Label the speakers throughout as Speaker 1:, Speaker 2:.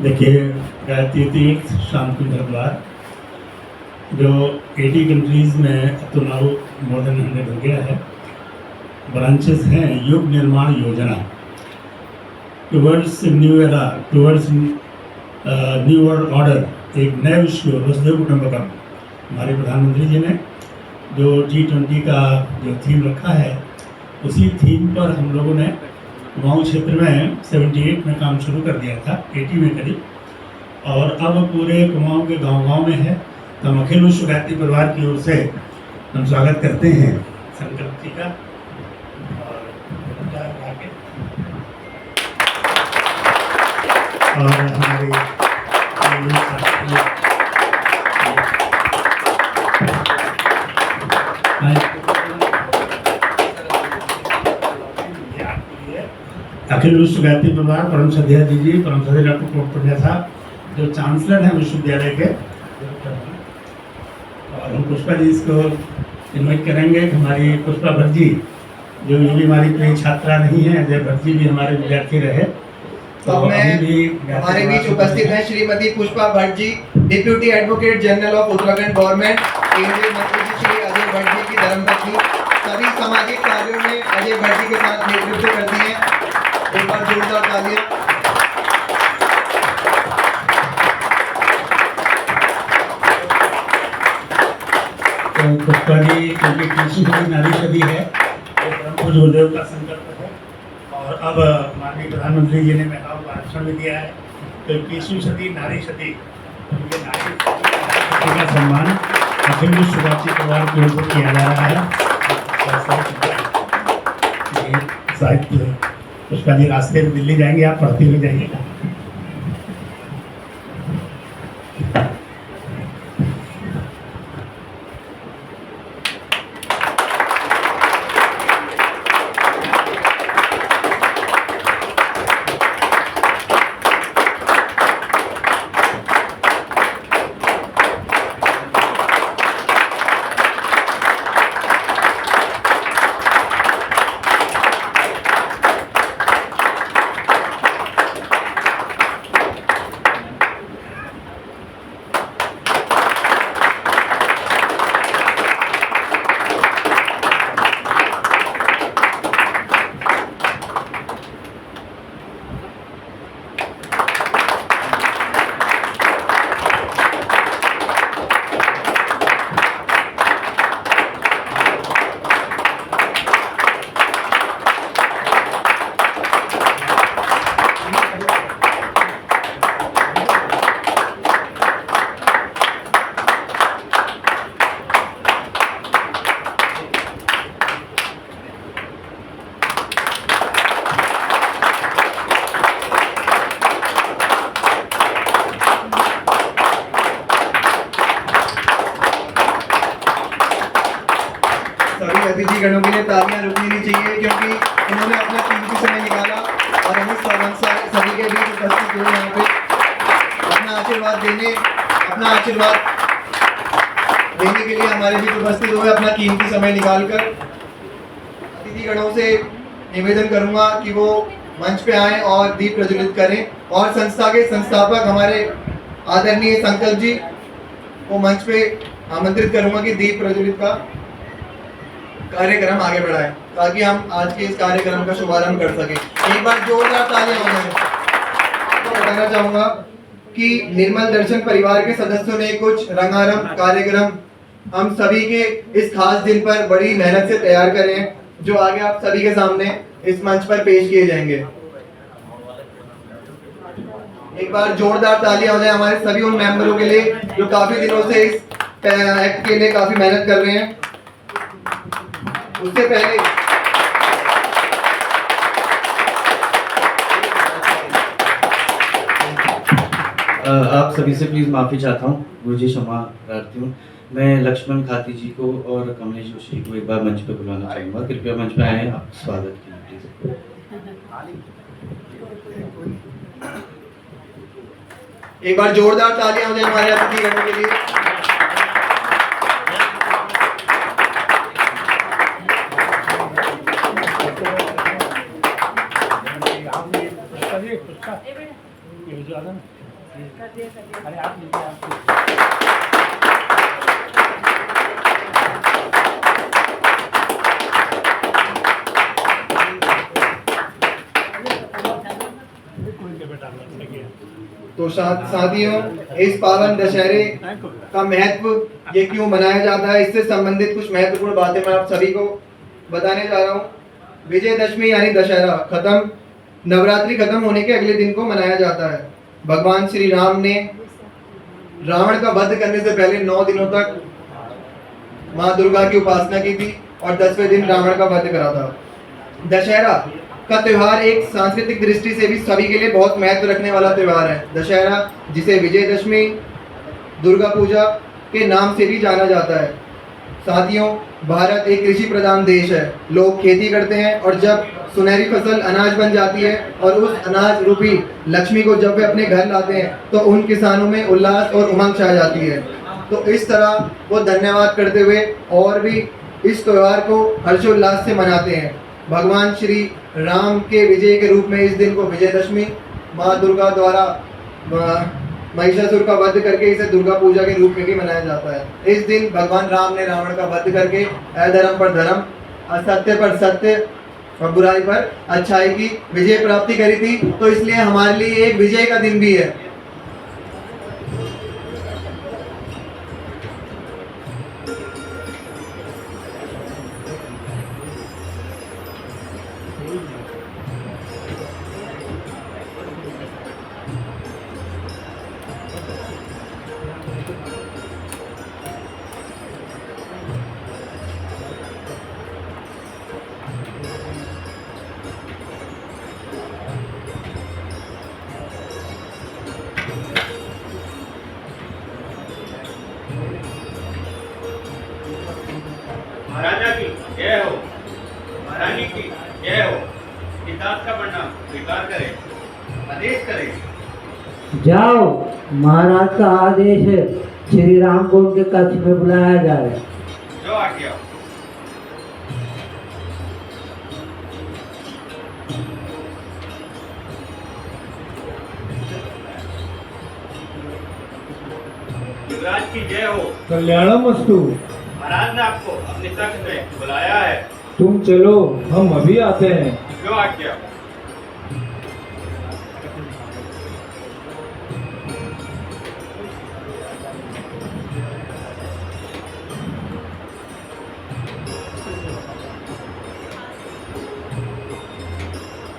Speaker 1: देखिए, गायत्री तीर्थ शांति दरबार जो 80 कंट्रीज़ में अब तो नाउ मोर देन 100 हो गया है, ब्रांचेस हैं। युग निर्माण योजना towards new era, towards new world order, एक नए विश्व वसुधैव कुटुंबकम। हमारे प्रधानमंत्री जी ने जो G20 का जो थीम रखा है, उसी थीम पर हम लोगों ने कुमाऊँ क्षेत्र में 78 में काम शुरू कर दिया था, 80 में करीब, और अब पूरे कुमाऊँ के गांव-गांव में है। तो हम अखिल विश्व गायत्री परिवार की ओर से हम स्वागत करते हैं संकल्प जी का। और हमारे अखिल विश्व गायत्री परिवार परम श्रद्धेय जी, परम श्रद्धेय डॉक्टर कोट पटिया साहब जो चांसलर हैं विश्वविद्यालय के, और हम पुष्पा जी इसको इन्वाइट करेंगे कि हमारी पुष्पा भट्ट जी जो ये भी हमारी कोई छात्रा नहीं है, अजय भट्ट जी भी हमारे विद्यार्थी रहे।
Speaker 2: तो हमारे बीच उपस्थित हैं Shrimati Pushpa Bhatt ji, deputy advocate general of Uttarakhand government, केंद्रीय मंत्री जी श्री अजय भट्ट जी की धर्मपत्नी, सभी सामाजिक कार्यों में अजय भट्ट जी के साथ नेतृत्व करती हैं। एक बार जोरदार तालियां।
Speaker 1: तो पुष्पा जी क्योंकि कृषि नारी सदी है, तो परम पूज्य गुरुदेव का संकल्प है, और अब माननीय प्रधानमंत्री जी ने महिलाओं को आरक्षण भी दिया है। तो 21वीं सदी नारी सदी, ये नारी सदी का सम्मान अखिल विश्व गायत्री परिवार की ओर से किया जा रहा है। साहित्य पुष्पा जी रास्ते में दिल्ली जाएंगे, आप पढ़ते हुए जाइएगा।
Speaker 2: अतिथि गणों के लिए तालियां रुकनी नहीं चाहिए, क्योंकि उन्होंने अपना कीमती समय निकाला और हमें सभी के बीच उपस्थित हुए यहाँ पे अपना आशीर्वाद देने के लिए हमारे बीच उपस्थित हुए, अपना कीमती समय निकालकर। अतिथि गणों से निवेदन करूंगा कि वो मंच पे आएं और दीप प्रज्वलित करें, और संस्था के संस्थापक हमारे आदरणीय संकल्प जी को मंच पे आमंत्रित करूंगा कि दीप प्रज्वलित का कार्यक्रम आगे बढ़ाएं, ताकि हम आज के इस कार्यक्रम का शुभारंभ कर सकें। एक बार जोरदार तालियां हो जाए। तो बताना चाहूंगा कि निर्मल दर्शन परिवार के सदस्यों ने कुछ रंगारंग कार्यक्रम हम सभी के इस खास दिन पर बड़ी मेहनत से तैयार करे हैं, जो आगे आप सभी के सामने इस मंच पर पेश किए जाएंगे। एक बार जोरदार तालियां हो जाए हमारे सभी उन मेंबरों के लिए जो काफी दिनों से इस एक्ट के लिए काफी मेहनत कर रहे हैं। उससे पहले
Speaker 3: आप सभी से प्लीज माफी चाहता हूँ, मुझे क्षमा प्रार्थी हूँ। मैं लक्ष्मण खाती जी को और कमलेश जोशी को एक बार मंच पे बुलाना चाहूँगा। कृपया मंच पे आए, आप स्वागत कीजिए।
Speaker 2: एक बार जोरदार तालियां हो जाए हमारे अतिथिगणों के लिए।
Speaker 4: अरे आप लीजिए आप।
Speaker 2: तो साथियों, इस पावन दशहरे का महत्व ये क्यों मनाया जाता है, इससे संबंधित कुछ महत्वपूर्ण बातें मैं आप सभी को बताने जा रहा हूँ। विजयदशमी यानी दशहरा खत्म, नवरात्रि खत्म होने के अगले दिन को मनाया जाता है। भगवान श्री राम ने रावण का वध करने से पहले 9 दिनों तक माँ दुर्गा की उपासना की थी और 10वें दिन रावण का वध करा था। दशहरा का त्योहार एक सांस्कृतिक दृष्टि से भी सभी के लिए बहुत महत्व रखने वाला त्योहार है। दशहरा, जिसे विजयदशमी, दुर्गा पूजा के नाम से भी जाना जाता है। साथियों, भारत एक कृषि प्रधान देश है। लोग खेती करते हैं और जब सुनहरी फसल अनाज बन जाती है और उस अनाज रूपी लक्ष्मी को जब वे अपने घर लाते हैं तो उन किसानों में उल्लास और उमंग छा जाती है। तो इस तरह वो धन्यवाद करते हुए और भी इस त्योहार को हर्षोल्लास से मनाते हैं। भगवान श्री राम के विजय के रूप में इस दिन को विजयदशमी, माँ दुर्गा द्वारा महिषासुर का वध करके इसे दुर्गा पूजा के रूप में भी मनाया जाता है। इस दिन भगवान राम ने रावण का वध करके अधर्म पर धर्म, असत्य पर सत्य और बुराई पर अच्छाई की विजय प्राप्ति करी थी। तो इसलिए हमारे लिए एक विजय का दिन भी है।
Speaker 5: महाराजा की जय हो, महारानी की जय हो। पिताज का प्रणाम स्वीकार करें, आदेश करें।
Speaker 6: जाओ, महाराज का आदेश है, श्री राम को उनके कक्ष में बुलाया जाए।
Speaker 5: जो आज्ञा। युवराज की जय हो।
Speaker 7: कल्याणमस्तु।
Speaker 5: महाराज ने आपको अपने कक्ष में बुलाया है।
Speaker 7: तुम चलो, हम अभी आते हैं।
Speaker 5: जो आज्ञा।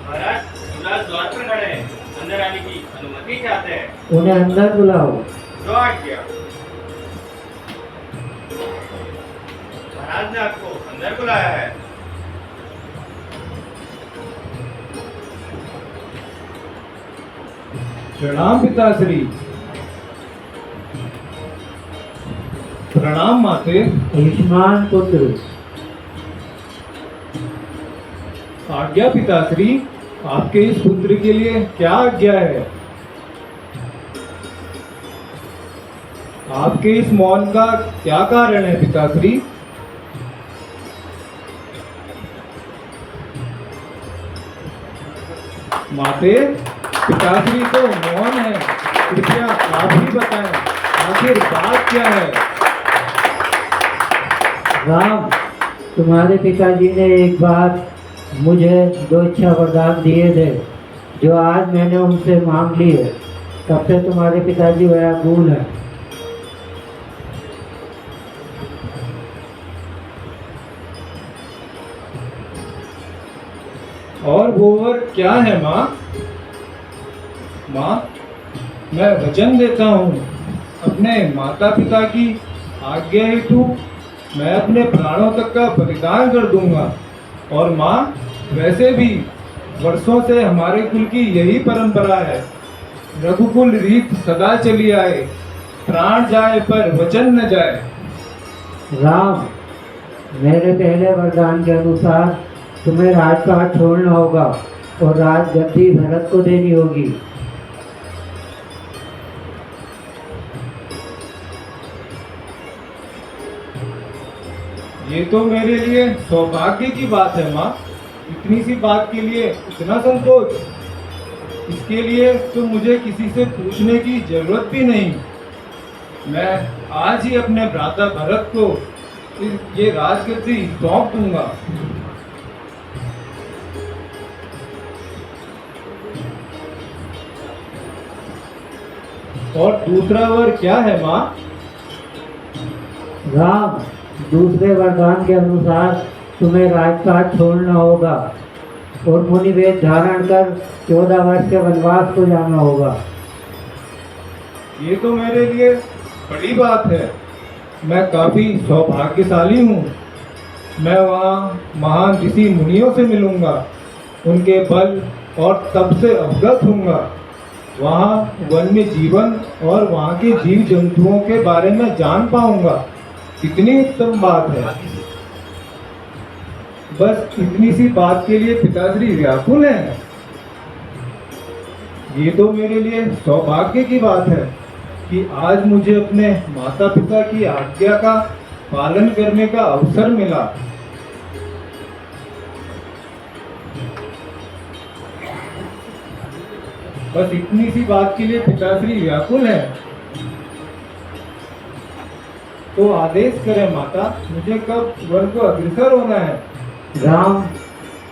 Speaker 5: महाराज, युवराज द्वार पर खड़े हैं, अंदर आने की अनुमति चाहते हैं।
Speaker 6: उन्हें अंदर बुलाओ।
Speaker 5: जो आज्ञा। महाराज ने आपको अंदर बुलाया है।
Speaker 7: प्रणाम पिताश्री। प्रणाम माते।
Speaker 6: आयुष्मान पुत्र।
Speaker 7: आज्ञा पिताश्री, आपके इस पुत्र के लिए क्या आज्ञा है? आपके इस मौन का क्या कारण है पिताश्री? माते, पिताश्री तो मौन है, कृपया आप ही बताएं, आखिर बात क्या है?
Speaker 6: राम, तुम्हारे पिताजी ने एक बार मुझे 2 इच्छा वरदान दिए थे, जो आज मैंने उनसे मांग ली है। तब से तुम्हारे पिताजी व्याकुल हैं।
Speaker 7: और वो वर क्या है माँ? माँ, मैं वचन देता हूँ, अपने माता पिता की आज्ञा हेतु मैं अपने प्राणों तक का बलिदान कर दूंगा। और माँ, वैसे भी वर्षों से हमारे कुल की यही परंपरा है, रघुकुल रीत सदा चली आए, प्राण जाए पर वचन न जाए।
Speaker 6: राम, मेरे पहले वरदान के अनुसार तुम्हें राजपाट छोड़ना होगा और राजगद्दी भरत को देनी होगी।
Speaker 7: ये तो मेरे लिए सौभाग्य की बात है माँ। इतनी सी बात के लिए इतना संकोच? इसके लिए तो मुझे किसी से पूछने की जरूरत भी नहीं। मैं आज ही अपने भ्राता भरत को ये राजगद्दी सौंप दूंगा। और दूसरा वर क्या है माँ?
Speaker 6: राम, दूसरे वरदान के अनुसार तुम्हें राजपाट छोड़ना होगा और मुनि वेद धारण कर 14 वर्ष के वनवास को जाना होगा।
Speaker 7: ये तो मेरे लिए बड़ी बात है। मैं काफी सौभाग्यशाली हूँ। मैं वहाँ महान ऋषि मुनियों से मिलूंगा, उनके बल और तप से अवगत होऊंगा। वहाँ वन्य जीवन और वहाँ के जीव जंतुओं के बारे में जान पाऊंगा। कितनी उत्तम बात है। बस इतनी सी बात के लिए पिताश्री व्याकुल हैं। ये तो मेरे लिए सौभाग्य की बात है कि आज मुझे अपने माता पिता की आज्ञा का पालन करने का अवसर मिला। बस इतनी सी बात के लिए पिताश्री व्याकुल है। तो आदेश करें माता, मुझे कब वन को अग्रसर होना है?
Speaker 6: राम,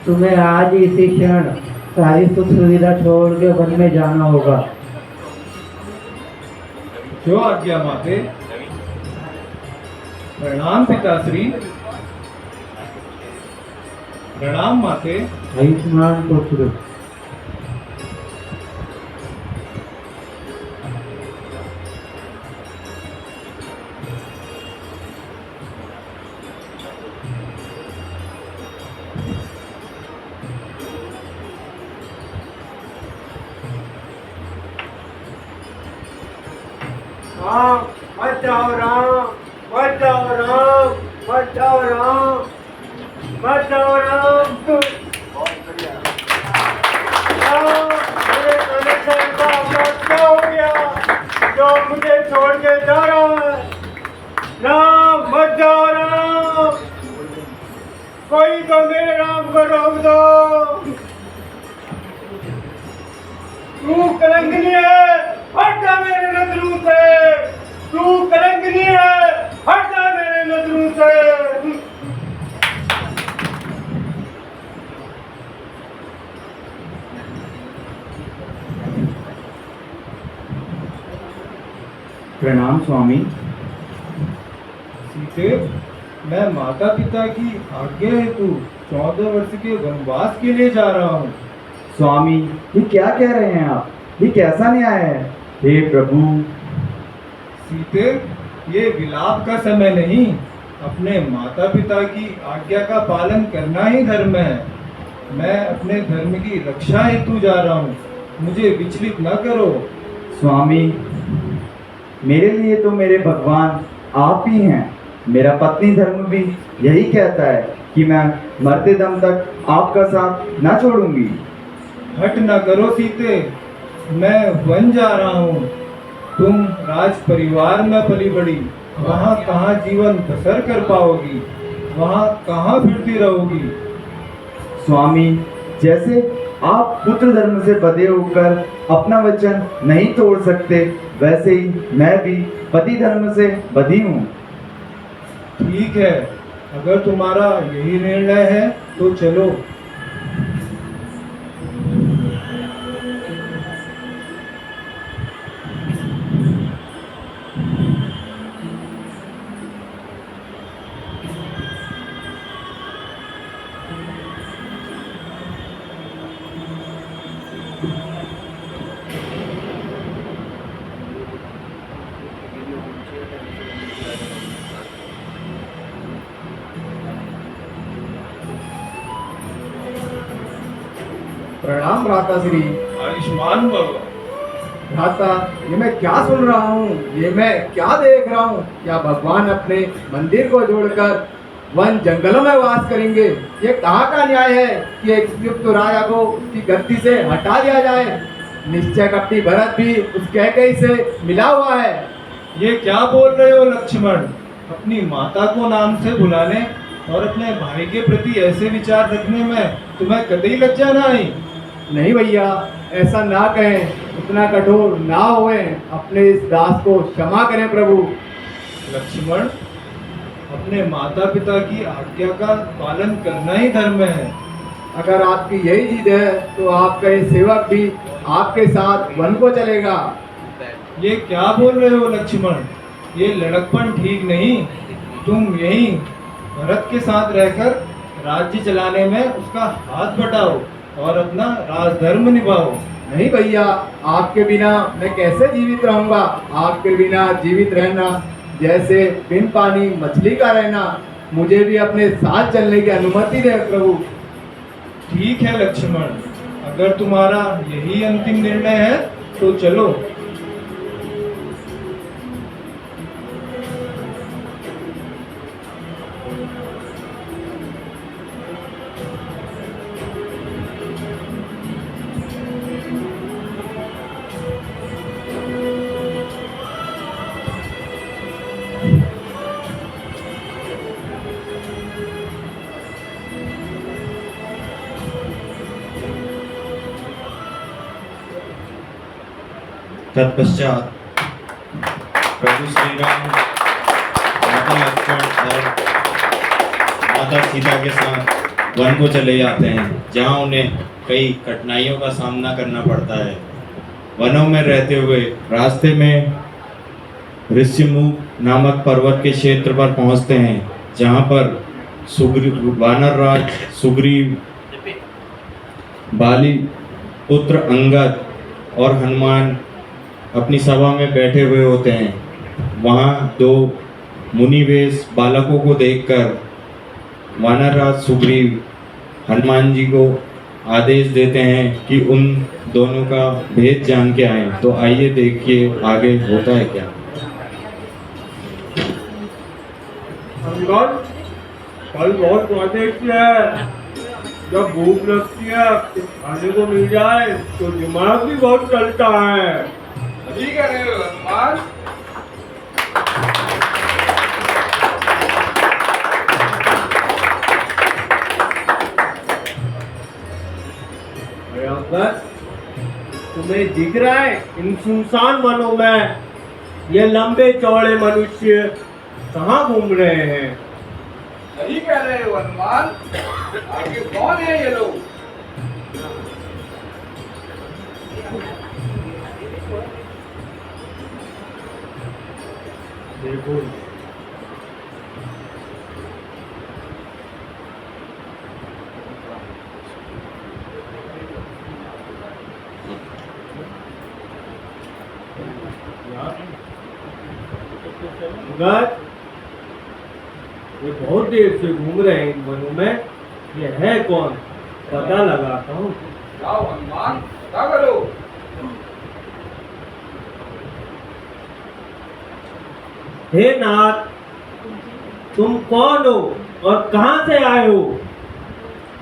Speaker 6: तुम्हें आज ही इसी क्षण सारी सुख सुविधा छोड़ के वन में जाना होगा।
Speaker 7: जो आज्ञा माते। प्रणाम पिताश्री। प्रणाम माते।
Speaker 6: आयुष्मान पुत्र।
Speaker 8: राम, मत जाओ राम, मत जाओ राम, मत जाओ राम, मत जाओ राम। राम, मेरे कनेक्शन का मत क्या हो गया जो मुझे छोड़ के जा रहा है? राम, मत जाओ राम, कोई तो मेरे राम को रोक दो। तू कलंकनी है, हट जा मेरे नजरों से। तू कलंकनी है, हट जा मेरे नजरों से।
Speaker 9: प्रणाम स्वामी।
Speaker 7: सीते, मैं माता पिता की आज्ञा हेतु 14 वर्ष के वनवास के लिए जा रहा हूँ।
Speaker 9: स्वामी, ये क्या कह रहे हैं आप? ये कैसा न्याय है? हे प्रभु।
Speaker 7: सीते, ये विलाप का समय नहीं। अपने माता पिता की आज्ञा का पालन करना ही धर्म है। मैं अपने धर्म की रक्षा हेतु जा रहा हूँ, मुझे विचलित न करो।
Speaker 9: स्वामी, मेरे लिए तो मेरे भगवान आप ही हैं। मेरा पत्नी धर्म भी यही कहता है कि मैं मरते दम तक आपका साथ न छोड़ूंगी।
Speaker 7: हट न करो सीते, मैं वन जा रहा हूँ। तुम राज परिवार में पली बड़ी, वहाँ कहाँ जीवन बसर कर पाओगी, वहाँ कहाँ फिरती रहोगी।
Speaker 9: स्वामी, जैसे आप पुत्र धर्म से बंधे होकर अपना वचन नहीं तोड़ सकते, वैसे ही मैं भी पति धर्म से बंधी हूँ।
Speaker 7: ठीक है, अगर तुम्हारा यही निर्णय है तो चलो।
Speaker 8: प्रणाम भ्राता श्री।
Speaker 7: आयुष्मान भव।
Speaker 8: भ्राता, ये मैं क्या सुन रहा हूँ, ये मैं क्या देख रहा हूँ? क्या भगवान अपने मंदिर को जोड़कर वन जंगलों में वास करेंगे? ये कहाँ का न्याय है कि एक युक्त राजा को उसकी गद्दी से हटा दिया जाए? निश्चय कपटी भरत भी उस कैकेयी से मिला हुआ है।
Speaker 7: ये क्या बोल रहे हो लक्ष्मण? अपनी माता को नाम से बुलाने और अपने भाई के प्रति ऐसे विचार रखने में तुम्हें कतई लज्जा न आई?
Speaker 8: नहीं भैया, ऐसा ना कहें, उतना कठोर ना होए, अपने इस दास को क्षमा करें प्रभु।
Speaker 7: लक्ष्मण, अपने माता पिता की आज्ञा का पालन करना ही धर्म है।
Speaker 8: अगर आपकी यही जिद है तो आपका ये सेवक भी आपके साथ वन को चलेगा।
Speaker 7: ये क्या बोल रहे हो लक्ष्मण? ये लड़कपन ठीक नहीं। तुम यहीं भरत के साथ रहकर राज्य चलाने में उसका हाथ बटाओ और अपना राजधर्म निभाओ।
Speaker 8: नहीं भैया, आपके बिना मैं कैसे जीवित रहूंगा? आपके बिना जीवित रहना जैसे बिन पानी मछली का रहना। मुझे भी अपने साथ चलने की अनुमति दे प्रभु।
Speaker 7: ठीक है लक्ष्मण, अगर तुम्हारा यही अंतिम निर्णय है तो चलो।
Speaker 10: तत्पश्चात प्रभु श्री राम माता लक्ष्मण और माता सीता के साथ वन को चले जाते हैं, जहां उन्हें कई कठिनाइयों का सामना करना पड़ता है। वनों में रहते हुए रास्ते में ऋषिमुख नामक पर्वत के क्षेत्र पर पहुंचते हैं, जहां पर वानर राज सुग्रीव, बाली पुत्र अंगद और हनुमान अपनी सभा में बैठे हुए होते हैं। वहाँ दो मुनिवेश बालकों को देखकर वानरराज सुग्रीव हनुमान जी को आदेश देते हैं कि उन दोनों का भेद जान के आए। तो आइए देखिए आगे होता है क्या।
Speaker 7: अंगद, कल बहुत स्वादिष्ट है। जब भूख लगती है कुछ खाने को मिल जाए तो दिमाग भी बहुत चलता है।
Speaker 8: ठीक है हनुमान।
Speaker 7: अंगद, तुम्हें दिख रहा है इन सुनसान वनों में ये लंबे चौड़े मनुष्य कहाँ घूम रहे हैं?
Speaker 8: सही कह रहे हो हनुमान। आगे कौन है ये लोग?
Speaker 7: देखो, अंगद, ये बहुत देर से घूम रहे हैं इन वनों में। ये है कौन? पता लगाता हूँ।
Speaker 8: जाओ हनुमान, पता करो।
Speaker 7: हे नाथ, तुम कौन हो और कहाँ से आए हो?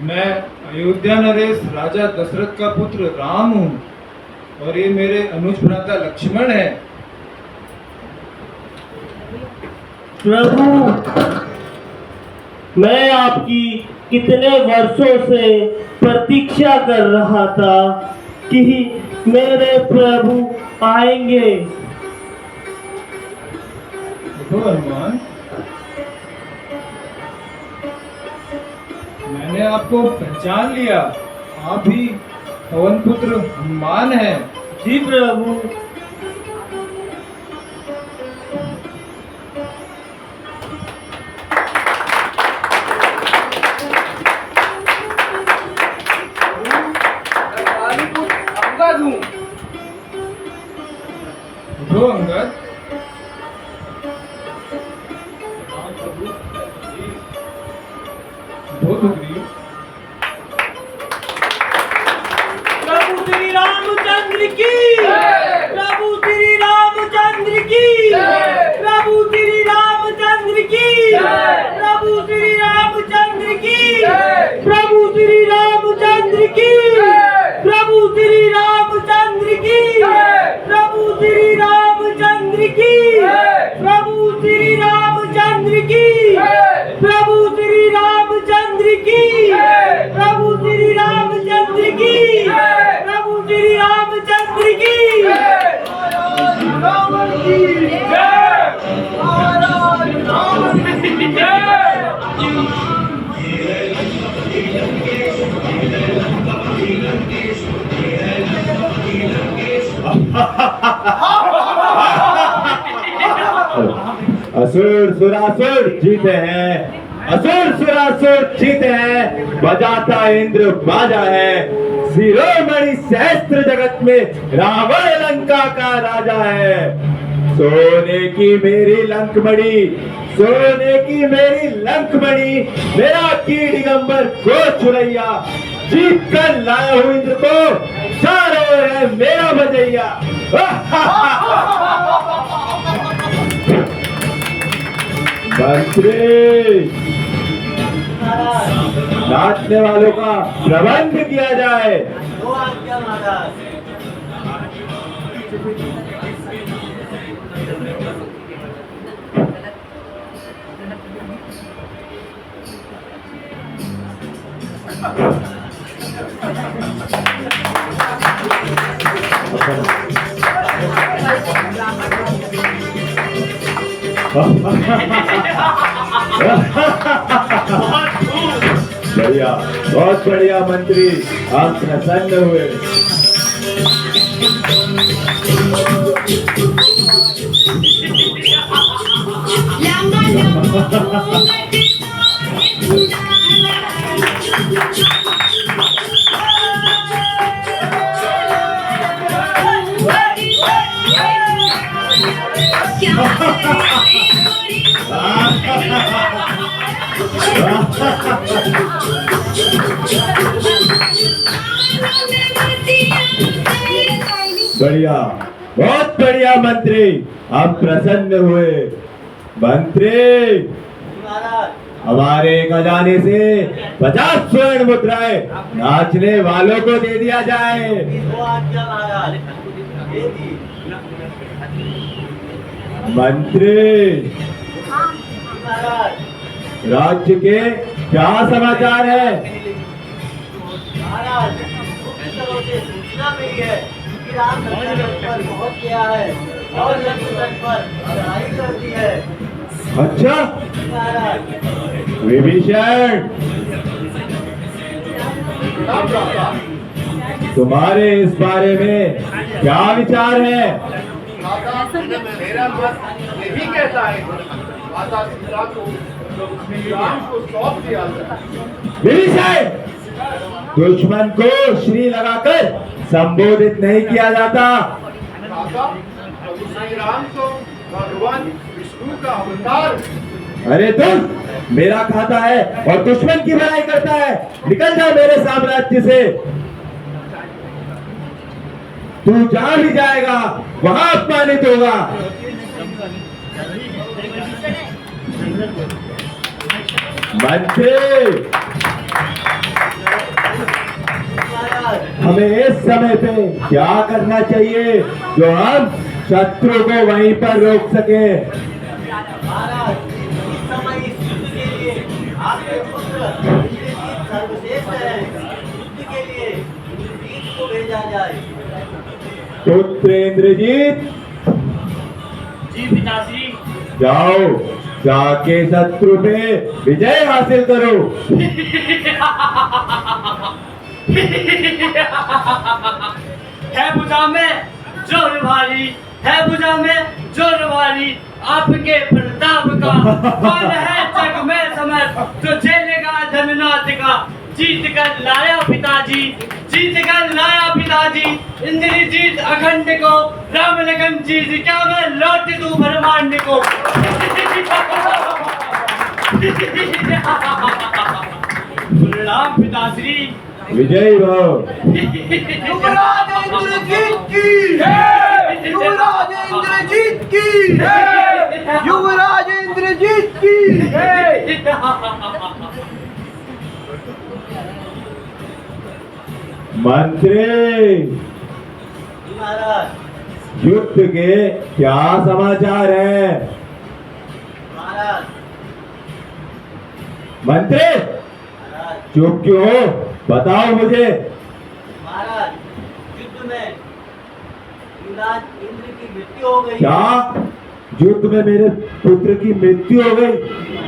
Speaker 7: मैं अयोध्या नरेश राजा दशरथ का पुत्र राम हूँ और ये मेरे अनुज भ्राता लक्ष्मण है।
Speaker 11: प्रभु, मैं आपकी कितने वर्षों से प्रतीक्षा कर रहा था कि मेरे प्रभु आएंगे।
Speaker 7: देखो हनुमान, मैंने आपको पहचान लिया। आप ही पवन पुत्र हनुमान हैं।
Speaker 11: जी प्रभु।
Speaker 7: उठो अंगद। उठो सुग्रीव।
Speaker 11: प्रभु श्री रामचंद्र की, प्रभु श्री रामचंद्र की, प्रभु श्री रामचंद्र की, प्रभु श्री रामचंद्र की, प्रभु श्री रामचंद्र की, प्रभु श्री रामचंद्र की, प्रभु श्री रामचंद्र की, प्रभु श्री रामचंद्र की, प्रभु श्री रामचंद्र की, प्रभु श्री रामचंद्र की, प्रभु श्री रामचंद्र की
Speaker 7: रावण की जय, महाराज रावण की
Speaker 9: असुर सुरासुर जीते हैं, असुर सुरासुर जीते हैं, बजाता इंद्र बाजा है, शिरोमणि सहस्त्र जगत में रावण लंका का राजा है। सोने की मेरी लंकमणि, सोने की मेरी लंकमणि, मेरा की दिगंबर को चुरैया, जीत कर लाया हूं इंद्र को, चारों ओर है मेरा बजैया। मंत्री, नाचने वालों का प्रबंध किया जाए। बढ़िया, बहुत बढ़िया मंत्री, आप प्रसन्न हुए। बढ़िया, बहुत बढ़िया मंत्री, आप प्रसन्न हुए। मंत्री, हमारे खजाने से 50 स्वर्ण मुद्राएं नाचने वालों को दे दिया जाए। मंत्री, राज्य के क्या समाचार है?
Speaker 11: सूचना मिली है कि राम पर पहुंच गया है और लंका पर चढ़ाई कर दी है।
Speaker 9: अच्छा, विभीषण, तुम्हारे इस बारे में क्या विचार है?
Speaker 8: मेरा मत यही कहता है, माता सीता को श्री राम को सौंप दिया जाए।
Speaker 9: विभीषण, दुश्मन को श्री लगाकर संबोधित नहीं किया जाता।
Speaker 8: श्री राम तो भगवान विष्णु का अवतार।
Speaker 9: अरे तुम मेरा खाता है और दुश्मन की भलाई करता है, निकल जा मेरे साम्राज्य से। तू जहां भी जाएगा वहां अपमानित होगा। मंत्री, हमें इस समय पे क्या करना चाहिए जो हम शत्रु को वहीं पर रोक सके?
Speaker 11: महाराज, इस समय इस युद्ध के लिए आपके पुत्र इंद्रजीत सर्वश्रेष्ठ है। युद्ध के लिए इंद्रजीत को भेजा जाए।
Speaker 9: पुत्र इंद्रजीत,
Speaker 11: जी पिताश्री।
Speaker 9: जाओ, जाके शत्रु पे विजय हासिल करो।
Speaker 11: है भुजा में जोर भारी, है भुजा में जोर भारी, आपके प्रताप का कौन है जग में समर्थ, जो झेलेगा धननाथ का। जीत कर लाया पिताजी, जीत कर लाया पिताजी, इंद्रजीत अखंड को, राम लगन जीत क्या मैं लौट दूं ब्रह्मांड को। प्रणाम पिताश्री।
Speaker 9: विजय भव।
Speaker 11: युवराज इंद्रजीत की जय, युवराज इंद्रजीत की जय, युवराज इंद्रजीत की जय।
Speaker 9: मंत्री,
Speaker 11: महाराज,
Speaker 9: युद्ध के क्या समाचार है?
Speaker 11: महाराज,
Speaker 9: मंत्री, चुप क्यों हो? बताओ मुझे।
Speaker 11: महाराज, युद्ध मृत्यु हो गई।
Speaker 9: क्या युद्ध में मेरे पुत्र की मृत्यु हो गई?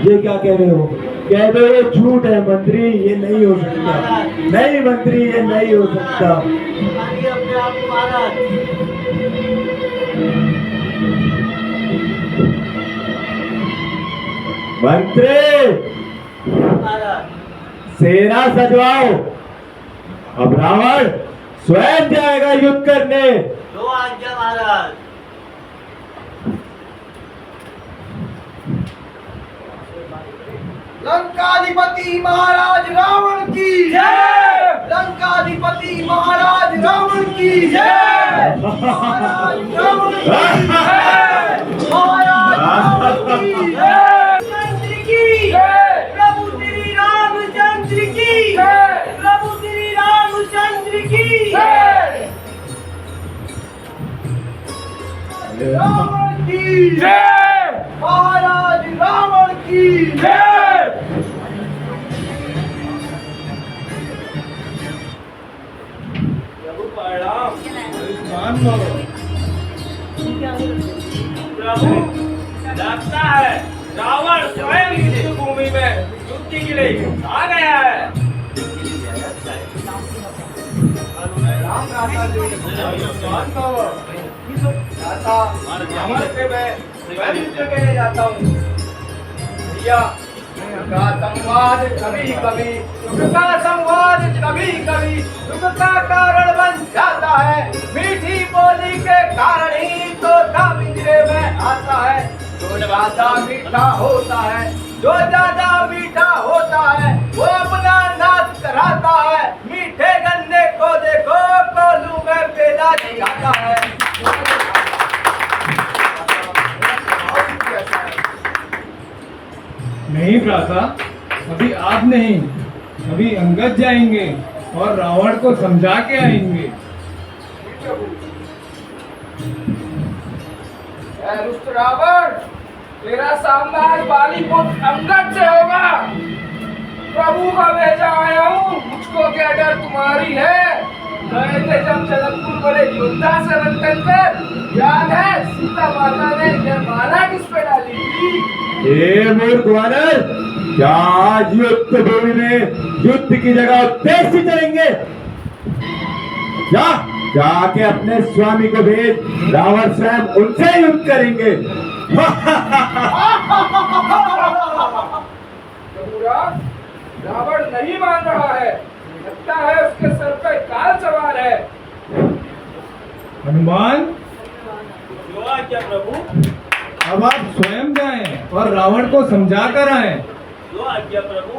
Speaker 9: ये क्या कह रहे हो? कह दो ये झूठ है मंत्री, ये नहीं हो सकता। नहीं मंत्री, ये नहीं हो सकता।
Speaker 11: मानिए अपने आप को महाराज।
Speaker 9: मंत्री,
Speaker 11: महाराज
Speaker 9: सेना सजवाओ। अब रावण स्वयं जाएगा युद्ध करने।
Speaker 11: दो आज्ञा महाराज।
Speaker 8: लंकाधिपति महाराज रावण की जय। लंकाधिपति महाराज रावण की जय। महाराज रावण की जय। महाराज रावण की जय।
Speaker 11: चंद्र की जय। प्रभु श्री रामचंद्र की जय। प्रभु श्री रामचंद्र की जय।
Speaker 8: रावण की जय। महाराज रावण की जय।
Speaker 7: आयुष्मान भव।
Speaker 11: प्रभु लगता है रावण स्वयं युद्ध भूमि में युद्ध के लिए आ गया है।
Speaker 8: आयुष्मान भव। दाता, रावण से मैं स्वयं युद्ध के लिए जाता हूँ। भैया, का संवाद कभी कभी दुख का संवाद कभी कभी दुख का कारण बन जाता है। मीठी बोली के कारण ही तो पिंजरे में आता है। जो ज्यादा मीठा होता है, जो ज्यादा मीठा होता है, वो अपना नाश कराता है। मीठे गन्ने को देखो, कोल्हू में पेड़ा दिखाता है।
Speaker 7: नहीं भ्राता, अभी आप नहीं, अभी अंगद जाएंगे और रावण को समझा के आएंगे।
Speaker 8: रुष्ट रावण, तेरा सामना आज बाली पुत्र अंगद से होगा। प्रभु का भेजा आया हूँ, मुझको क्या डर तुम्हारी है। गए थे जब जनकपुर बड़े योद्धा से रंकन कर, याद है सीता माता ने यह माला किस पे डाली थी?
Speaker 9: हे मूर्ख वानर, क्या आज युद्ध भूमि में युद्ध की जगह उद्देश्य चलेंगे? जाके अपने स्वामी को भेज, रावण स्वयं उनसे युद्ध करेंगे।
Speaker 8: रावण नहीं मान रहा है, लगता है उसके सर पे काल सवार है।
Speaker 7: हनुमान,
Speaker 11: जो आज्ञा प्रभु।
Speaker 7: अब आप स्वयं जाएं और रावण को समझा कर आएं।
Speaker 11: जो आज्ञा प्रभु।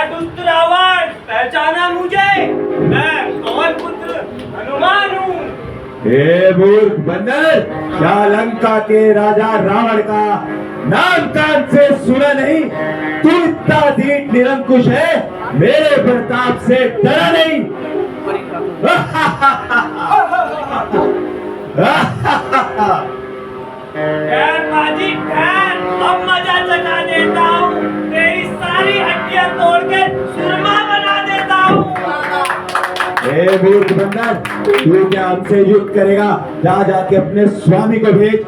Speaker 11: दुष्ट रावण, पहचाना मुझे? मैं पवन पुत्र हनुमान हूँ।
Speaker 9: हे मूर्ख बंदर, क्या लंका के राजा रावण का नाम कान से सुना नहीं? तू इतना धीट निरंकुश है, मेरे प्रताप से डरा नहीं।
Speaker 11: खैर बाजी खैर, अब मजा चखा देता हूँ। तेरी सारी हड्डियां तोड़कर सुरमा बना देता हूँ।
Speaker 9: हे मूर्ख बंदर, तू क्या हमसे युद्ध करेगा? जा जाके अपने स्वामी को भेज,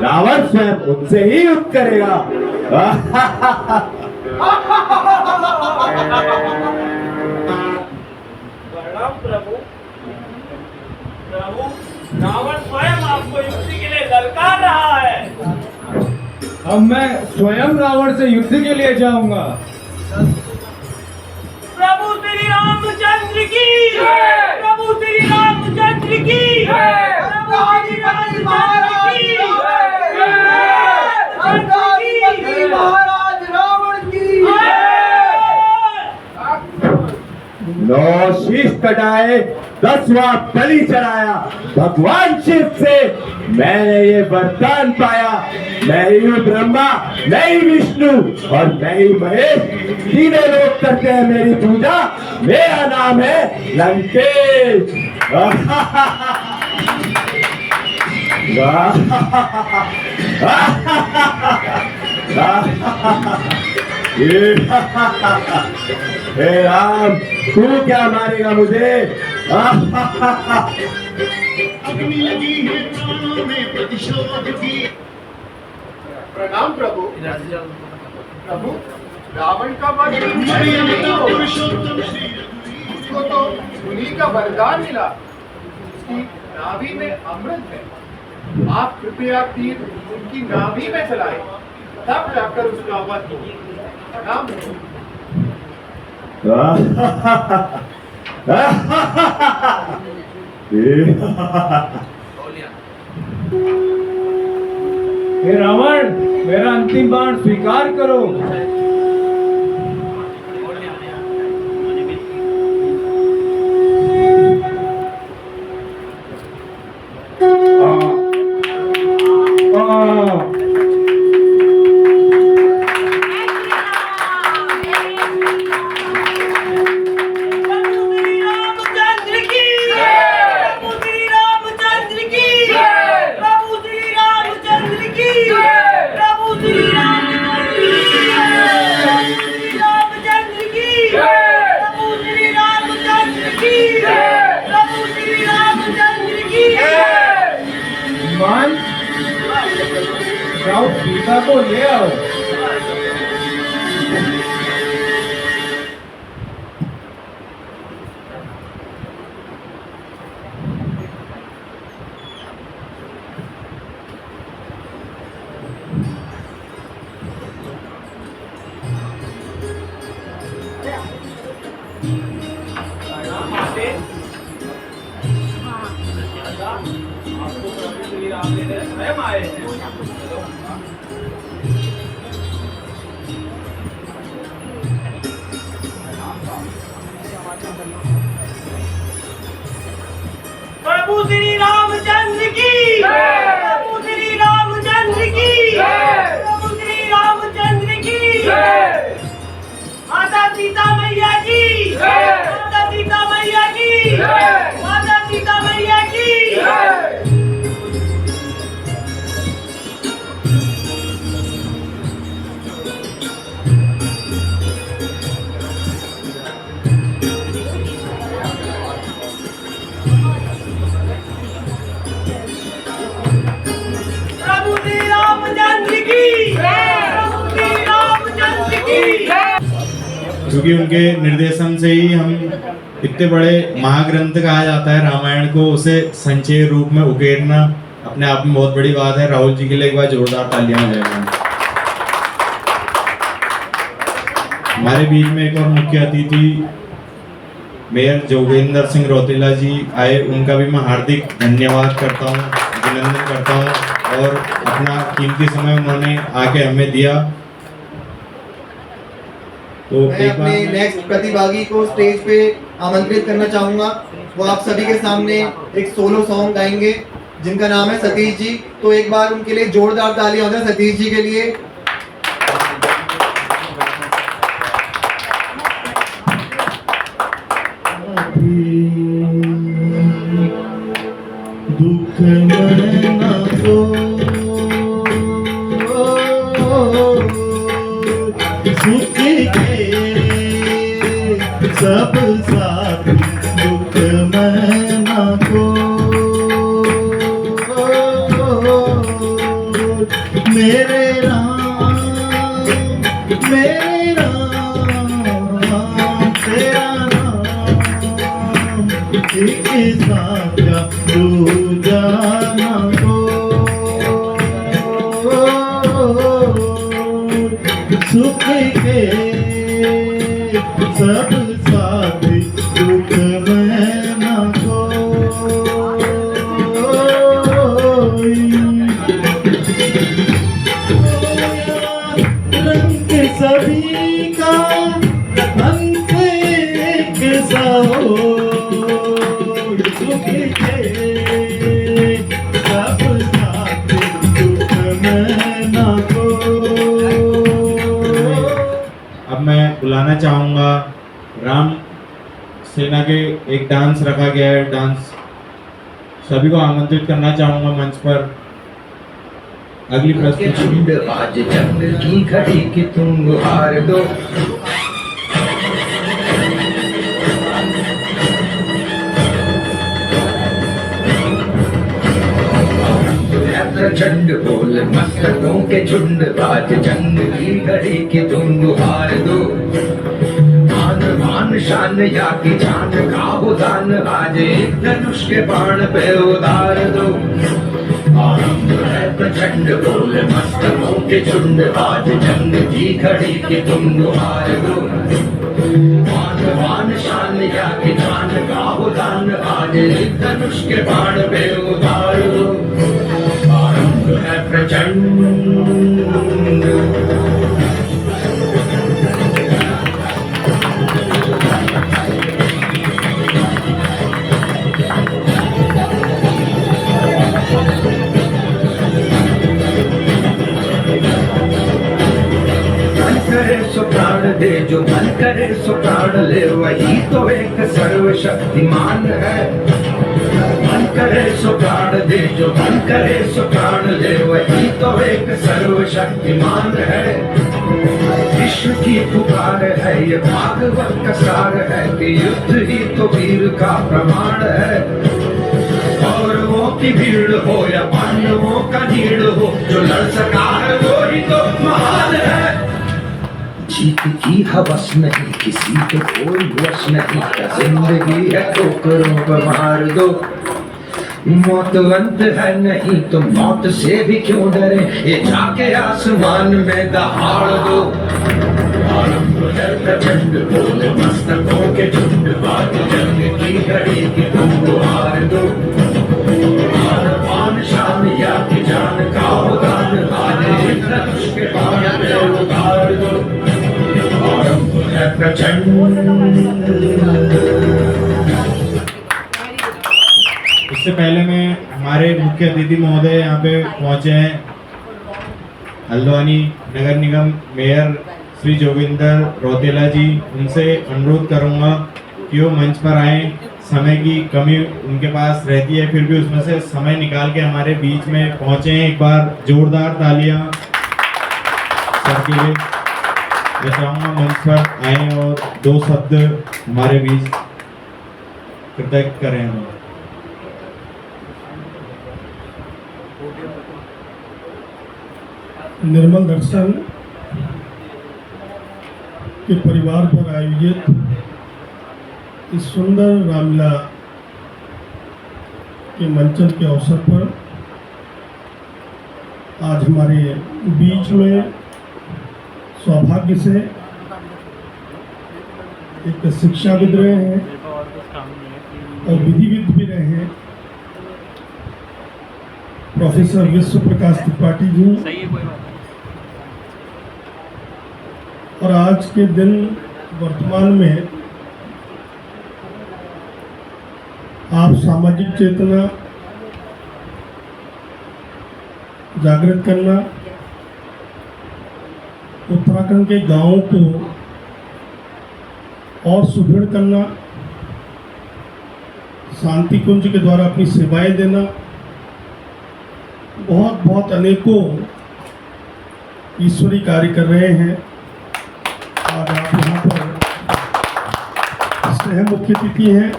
Speaker 9: रावण स्वयं उनसे ही युद्ध करेगा।
Speaker 11: प्रणाम प्रभु। प्रभु, रावण स्वयं आपको युद्ध के लिए ललकार रहा है।
Speaker 7: अब मैं स्वयं रावण से युद्ध के लिए जाऊंगा।
Speaker 11: प्रभु श्री रामचंद्र की जय। प्रभु श्री रामचंद्र की जय। प्रभु श्री रामचंद्र की जय।
Speaker 8: महाराज रावण की जय।
Speaker 9: 9 शीश कटाए, 10वां बलि चढ़ाया। भगवान शिव से मैंने ये वरदान पाया, मैं ही हूँ ब्रह्मा, मैं ही विष्णु और मैं ही महेश। तीनों लोग करते हैं मेरी पूजा, मेरा नाम है लंकेश। हे राम, तू क्या मारेगा मुझे?
Speaker 8: प्रणाम प्रभु। प्रभु, रावण का वध उसको तो उन्हीं का वरदान मिला, उसकी नाभि में अमृत है। आप कृपया तीर उनकी नाभि में चलाएं, तब जाकर उसका वध हो। प्रणाम प्रभु।
Speaker 7: हे रावण, मेरा अंतिम बाण स्वीकार करो। जाओ सीता को ले आओ।
Speaker 11: प्रभु श्री रामचंद्र की, प्रभु श्री रामचंद्र की, प्रभु श्री रामचंद्र की, माता सीता मैया की, माता सीता मैया की, माता सीता मैया की। प्रभु श्री रामचंद्र की, प्रभु श्री रामचंद्र की।
Speaker 10: क्योंकि उनके निर्देशन से ही हम इतने बड़े महाग्रंथ कहा जाता है रामायण को, उसे संक्षेप रूप में उकेरना अपने आप में बहुत बड़ी बात है। राहुल जी के लिए एक बार जोरदार तालियां हो जाएगी। हमारे बीच में एक और मुख्य अतिथि मेयर जोगेंद्र सिंह रौतेला जी आए, उनका भी मैं हार्दिक धन्यवाद करता हूँ, अभिनंदन करता हूँ, और अपना कीमती समय उन्होंने आके हमें दिया। तो
Speaker 2: मैं अपने नेक्स्ट प्रतिभागी को स्टेज पे आमंत्रित करना चाहूंगा। वो आप सभी के सामने एक सोलो सॉन्ग गाएंगे जिनका नाम है सतीश जी। तो एक बार उनके लिए जोरदार तालियां हो जाए सतीश जी के लिए।
Speaker 1: दुख मना को सुख के सब साथ, दुख मना को मेरे राम तेरा नाम एक साथ तू जाना को सुख के सब साथ, दुख मना को रंग सभी का अंत एक सा हो, सुख के सब साथ, दुख मना को।
Speaker 10: अब मैं बुलाना चाहूँगा राम सेना के एक डांस रखा गया है, डांस सभी को आमंत्रित करना चाहूँगा मंच पर। अगली प्रस्तुति
Speaker 8: आज जंग की घड़ी की तुम गुहार दो। प्रचंड बोल मस्तकों के झुंड, आज जंग की घड़ी की तुम गुहार दो। मान मान शान या की जान का हो दान, आज एक धनुष के बाण पे उतार दो। आरंभ है प्रचंड बोल मस्तकों के झुंड, आज जंग की घड़ी की तुम गुहार दो। मान मान शान या की जान का हो दान, आज एक धनुष के बाण पे उतार दो। आरंभ है प्रचंड। सो प्राण दे, जो मन करे सो प्राण ले, वही तो एक सर्वशक्तिमान है। मन करे सो प्राण दे, जो मन करे सो प्राण ले, वही तो एक सर्वशक्तिमान है। विश्व की पुकार है ये भागवत का सार है, कि युद्ध ही तो वीर का प्रमाण है। कौरवों की भीड़ हो या पांडवों का नीड़ हो, जो लड़ सका है वो ही तो महान है। जीत की हवस नहीं किसी को कोई वश नहीं, जिंदगी है ठोकरों पर मार दो। मौत अंत है नहीं तो मौत से भी क्यों डरे, ये जाके आसमान में दहाड़ दो। आरंभ है प्रचंड बोल मस्तकों के झुंड, आज जंग की घड़ी की तुम गुहार दो। मान शान या की जान का हो दान, आज एक धनुष के बाण पे उतार दो। आरंभ है प्रचंड।
Speaker 10: इससे पहले मैं हमारे मुख्य अतिथि महोदय यहाँ पे पहुँचे हैं, हल्द्वानी नगर निगम मेयर श्री जोगिंदर रौतेला जी, उनसे अनुरोध करूँगा कि वो मंच पर आएँ। समय की कमी उनके पास रहती है, फिर भी उसमें से समय निकाल के हमारे बीच में पहुँचे हैं। एक बार जोरदार तालियां सर के लिए। मैं चाहूँगा मंच पर आएँ और दो शब्द हमारे बीच कृतज्ञ करें हम।
Speaker 1: निर्मल दर्शन के परिवार पर आयोजित इस सुंदर रामलीला के मंचन के अवसर पर आज हमारे बीच में सौभाग्य से एक शिक्षाविद रहे हैं और विधिविद भी रहे हैं प्रोफेसर विश्व प्रकाश त्रिपाठी जी। और आज के दिन वर्तमान में आप सामाजिक चेतना जागृत करना, उत्तराखंड के गांवों को और सुदृढ़ करना, शांति कुंज के द्वारा अपनी सेवाएं देना, बहुत बहुत अनेकों ईश्वरी कार्य कर रहे हैं। आज आप यहाँ पर स्नेह मुख्य अतिथि हैं,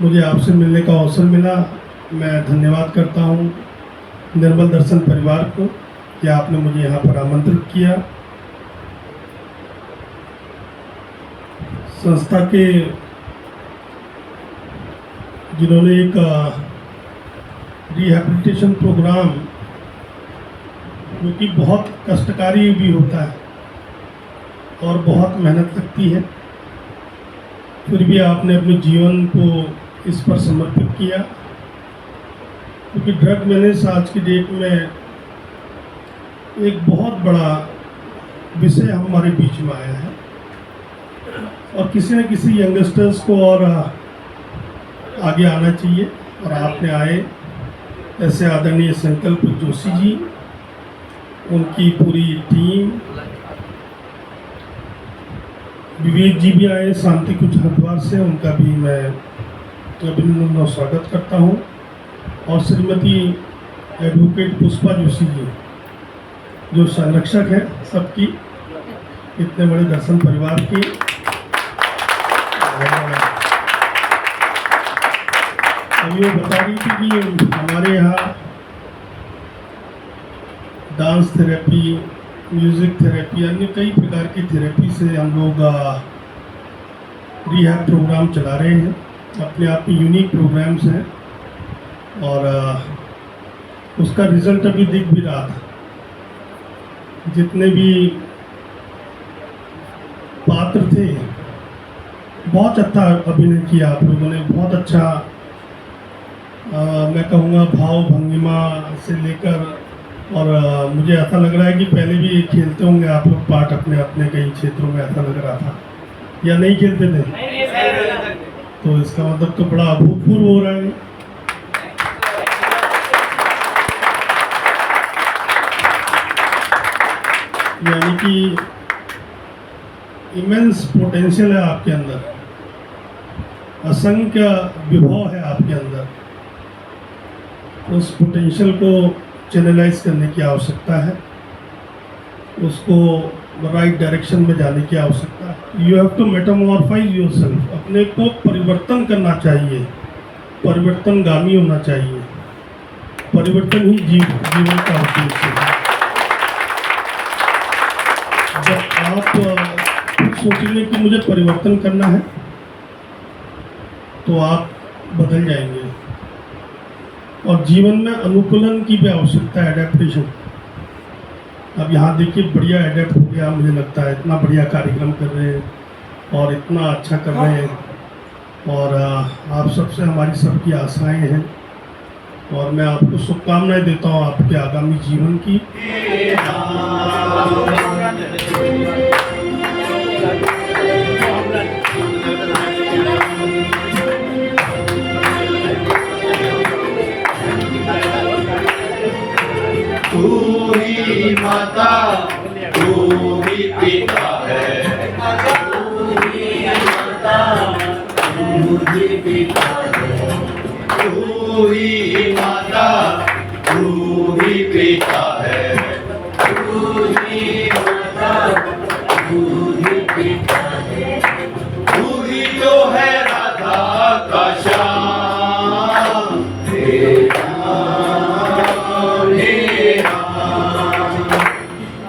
Speaker 1: मुझे आपसे मिलने का अवसर मिला। मैं धन्यवाद करता हूँ निर्मल दर्शन परिवार को कि आपने मुझे यहाँ पर आमंत्रित किया। संस्था के जिन्होंने एक रिहैबिलिटेशन प्रोग्राम, जो कि बहुत कष्टकारी भी होता है और बहुत मेहनत लगती है, फिर भी आपने अपने जीवन को इस पर समर्पित किया, क्योंकि ड्रग मेनेस आज की डेट में एक बहुत बड़ा विषय हमारे बीच में आया है और किसी न किसी यंगस्टर्स को और आगे आना चाहिए। और आपने आए, ऐसे आदरणीय संकल्प जोशी जी, उनकी पूरी टीम, विवेक जी भी आए शांति कुछ हरिद्वार से, उनका भी मैं अभिनंदन और स्वागत करता हूँ। और श्रीमती एडवोकेट पुष्पा जोशी जी, जो संरक्षक है सबकी, इतने बड़े दर्शन परिवार की। अभी वो बता रही थी कि हमारे यहाँ डांस थेरेपी, म्यूजिक थेरेपी, अन्य कई प्रकार की थेरेपी से हम लोग रिहैब प्रोग्राम चला रहे हैं। अपने आप में यूनिक प्रोग्राम्स हैं और उसका रिजल्ट अभी दिख भी रहा था। जितने भी पात्र थे, बहुत अच्छा अभिनय किया आप लोगों ने, बहुत अच्छा मैं कहूँगा भाव भंगिमा से लेकर, और मुझे ऐसा लग रहा है कि पहले भी खेलते होंगे आप लोग पार्ट अपने अपने कई क्षेत्रों में, ऐसा लग रहा था, या नहीं खेलते थे? तो इसका मतलब तो बड़ा अभूतपूर्व हो रहा है। यानी कि इमेंस पोटेंशियल है आपके अंदर, असंख्य विभव है आपके अंदर। उस पोटेंशियल को चैनलाइज करने की आवश्यकता है, उसको राइट डायरेक्शन में जाने की आवश्यकता है। यू हैव टू मेटामॉर्फाइज योरसेल्फ, अपने को परिवर्तन करना चाहिए, परिवर्तनगामी होना चाहिए। परिवर्तन ही जीवन का उद्देश्य है। जब आप सोचेंगे कि मुझे परिवर्तन करना है तो आप बदल जाएंगे, और जीवन में अनुकूलन की भी आवश्यकता है, एडेप्टेशन। अब यहाँ देखिए बढ़िया एडेप्ट हो गया, मुझे लगता है इतना बढ़िया कार्यक्रम कर रहे हैं और इतना अच्छा कर रहे हैं, और आप सबसे हमारी सबकी आशाएं हैं, और मैं आपको शुभकामनाएं देता हूँ आपके आगामी जीवन की।
Speaker 5: तू ही माता, तू ही पिता है, तू ही माता, तू ही पिता है, तू ही माता, तू ही पिता है, तू ही माता, तू ही पिता है, तू ही जो है राधा का श्याम, हे राम, हे राम,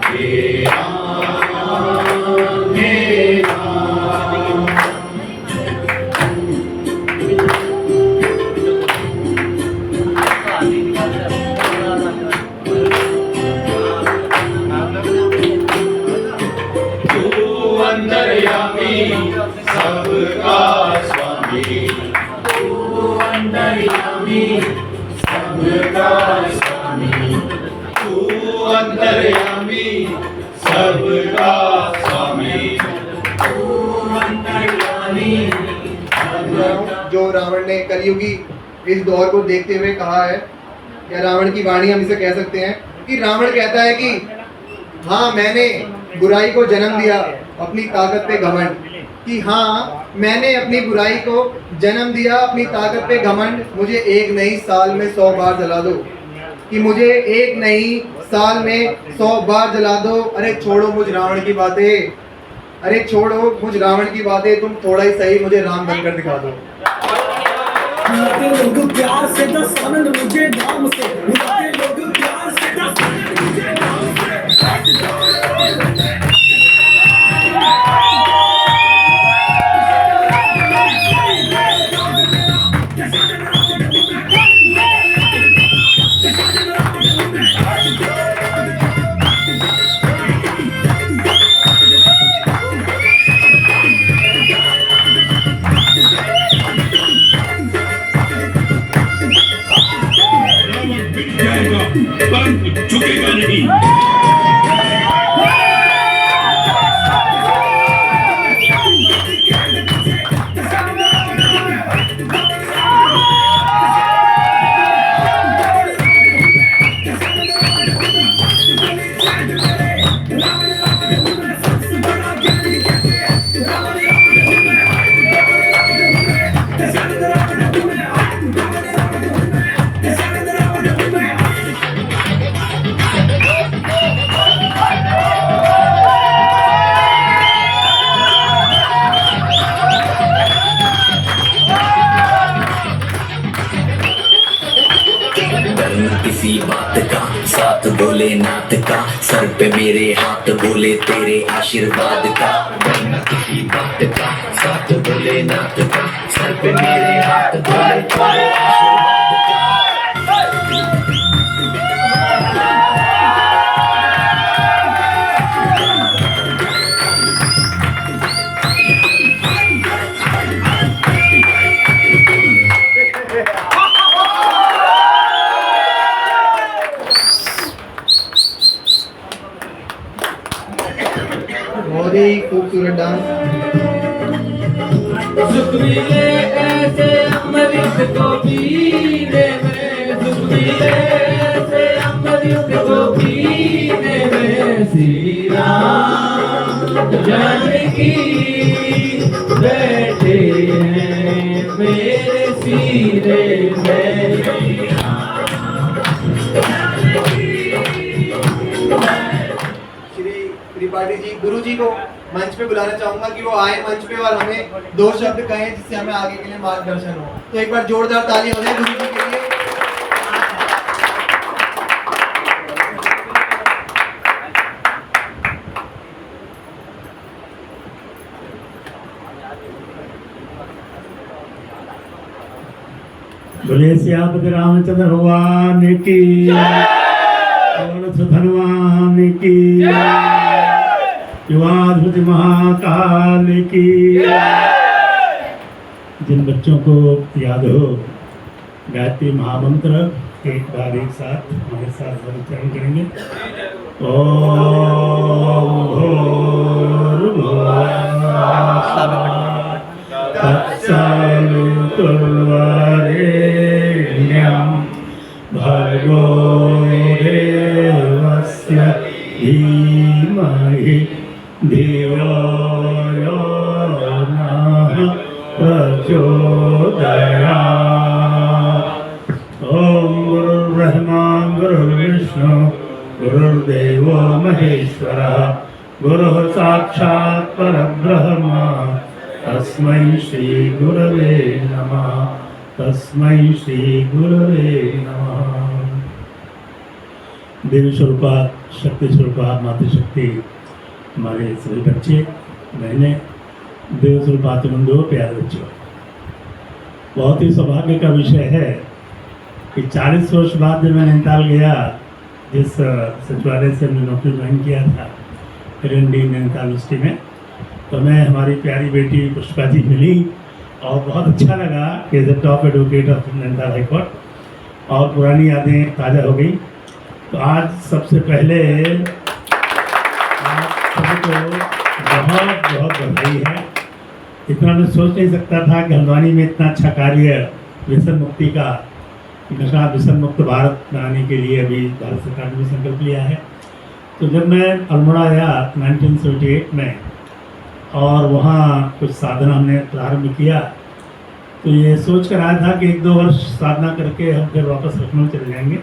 Speaker 5: हे राम, हे राम। तू अंतर्यामी सबका स्वामी, तू अंतर्यामी सबका स्वामी, तू अंतर्यामी सबका स्वामी, तू अंतर्यामी।
Speaker 2: जो रावण ने कलयुगी इस दौर को देखते हुए कहा है, या रावण की वाणी हम इसे कह सकते हैं कि रावण कहता है कि हाँ मैंने बुराई को जन्म दिया अपनी ताकत पे घमंड, कि हाँ मैंने अपनी बुराई को जन्म दिया अपनी ताकत पे घमंड, मुझे एक नहीं साल में 100 बार जला दो, कि मुझे एक नहीं साल में 100 बार जला दो। अरे छोड़ो मुझ रावण की बातें, अरे छोड़ो मुझ रावण की बातें, तुम थोड़ा ही सही मुझे राम बनकर दिखा दो।
Speaker 11: लोग प्यार से दस आनंद मुझे नाम से, लोग प्यार से दस आनंद मुझे नाम से।
Speaker 5: झुकेगा नहीं।
Speaker 12: भोलेनाथ का, सर पे मेरे हाथ बोले तेरे आशीर्वाद का, वरना किसी बात का, साथ भोलेनाथ का, सर पे मेरे हाथ बोले तेरे आशीर्वाद का।
Speaker 2: बहुत ही खूबसूरत डांस।
Speaker 11: सुख मिले ऐसे अमृत को पीने में, सुख मिले ऐसे अमृत को पीने में, श्री राम जानकी बैठे हैं मेरे सीने में।
Speaker 2: श्री त्रिपाठी जी, गुरु जी को मंच पे बुलाना चाहूंगा कि वो आए मंच पे और हमें 2 शब्द कहें जिससे हमें आगे के लिए मार्गदर्शन हो। तो एक बार जोरदार ताली हो जाए गुरु जी के लिए।
Speaker 1: बोले सियापति रामचंद्र भगवान की, हनुमान की, युवाधुति महाकाल की। जिन बच्चों को याद हो गायत्री महामंत्र एक बार एक साथ हमारे साथ उच्चारण करेंगे। ओम तत्सवितुर्वरेण्यं भर्गो देवस्य धीमहि धियो यो नः प्रचोदयात्। ओम गुरुर्ब्रह्मा गुरुर्विष्णु गुरुर्देवो महेश्वरः, गुरुः साक्षात् परब्रह्म, तस्मै श्री गुरवे नमः, तस्मै श्री गुरवे नमः। देवी स्वरूपा, शक्ति स्वरूपा, मातृशक्ति, हमारे सभी बच्चे बहने, देव स्वरूपा बंधु, प्यारे बच्चों, बहुत ही सौभाग्य का विषय है कि 40 वर्ष बाद जब मैं नैनीताल गया, जिस सचिवालय से हमने नौकरी ज्वाइन किया था RND नैनीताल यूनिवर्सिटी में, तो मैं हमारी प्यारी बेटी पुष्पा जी मिली और बहुत अच्छा लगा कि as top advocate of Nainital high court, और पुरानी यादें ताज़ा हो गई। तो आज सबसे पहले आप सभी को बहुत बहुत बधाई है। इतना मैं सोच नहीं सकता था कि हल्द्वानी में इतना अच्छा कार्य व्यसन मुक्ति का, नशा व्यसन मुक्त भारत बनाने के लिए अभी भारत सरकार ने भी संकल्प लिया है। तो जब मैं अल्मोड़ा आया 1978 में और वहाँ कुछ साधना हमने प्रारंभ किया, तो ये सोच कर आया था कि 1-2 वर्ष साधना करके हम फिर वापस लखनऊ चले जाएंगे,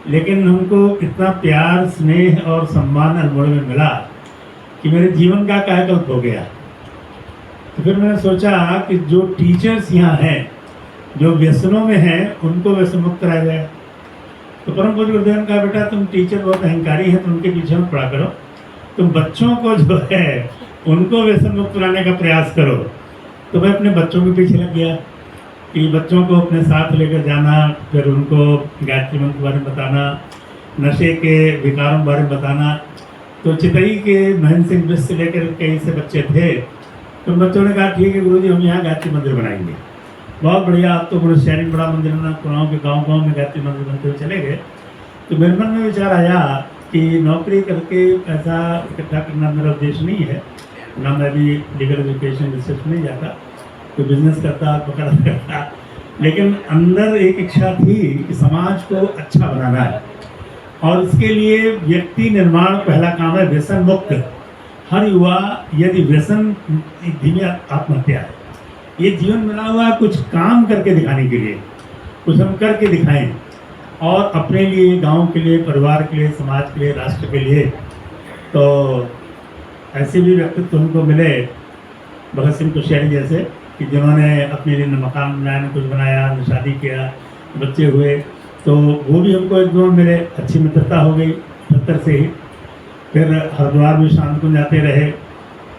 Speaker 1: लेकिन हमको इतना प्यार, स्नेह और सम्मान अल्मोड़ा में मिला कि मेरे जीवन का कायाकल्प हो गया। तो फिर मैंने सोचा कि जो टीचर्स यहाँ हैं, जो व्यसनों में हैं, उनको व्यसन मुक्त कराया जाए। तो परम पूज्य गुरुदेव ने कहा, बेटा तुम टीचर बहुत अहंकारी हैं, तुम उनके पीछे मत पड़ा करो, तुम बच्चों को जो है उनको व्यसन मुक्त कराने का प्रयास करो। तो मैं अपने बच्चों के पीछे लग गया कि बच्चों को अपने साथ लेकर जाना, फिर उनको गायत्री मंत्र के बारे में बताना, नशे के विकारों के बारे में बताना। तो चितई के महेंद्र सिंह बिस्ट से लेकर कई से बच्चे थे, तो बच्चों ने कहा ठीक है गुरुजी, हम यहाँ गायत्री मंदिर बनाएंगे। बहुत बढ़िया, आप तो बड़े शहरी बड़ा मंदिर ना, कुराओं के गाँव में गायत्री मंदिर बनते हुए चले गए। तो मेरे मन में विचार आया कि नौकरी करके पैसा इकट्ठा करना मेरा उद्देश्य नहीं है, ना मैं भी लीगल एजुकेशन रिसर्च नहीं जाता, कोई बिजनेस करता, पकड़ा करता, लेकिन अंदर एक इच्छा थी कि समाज को अच्छा बनाना है, और इसके लिए व्यक्ति निर्माण पहला काम है, व्यसन मुक्त। हर युवा यदि व्यसन धीमी आत्महत्या है, ये जीवन मिला हुआ कुछ काम करके दिखाने के लिए, कुछ हम करके दिखाएं, और अपने लिए, गांव के लिए, परिवार के लिए, समाज के लिए, राष्ट्र के लिए। तो ऐसे भी व्यक्तित्व हमको मिले, भगत सिंह कोश्यारी जैसे, कि जिन्होंने अपने लिए न मकान बनाया, न कुछ बनाया, न शादी किया, बच्चे हुए, तो वो भी हमको एक दो मेरे अच्छी मित्रता हो गई 78 से ही। फिर हरिद्वार भी शांत कुंज जाते रहे,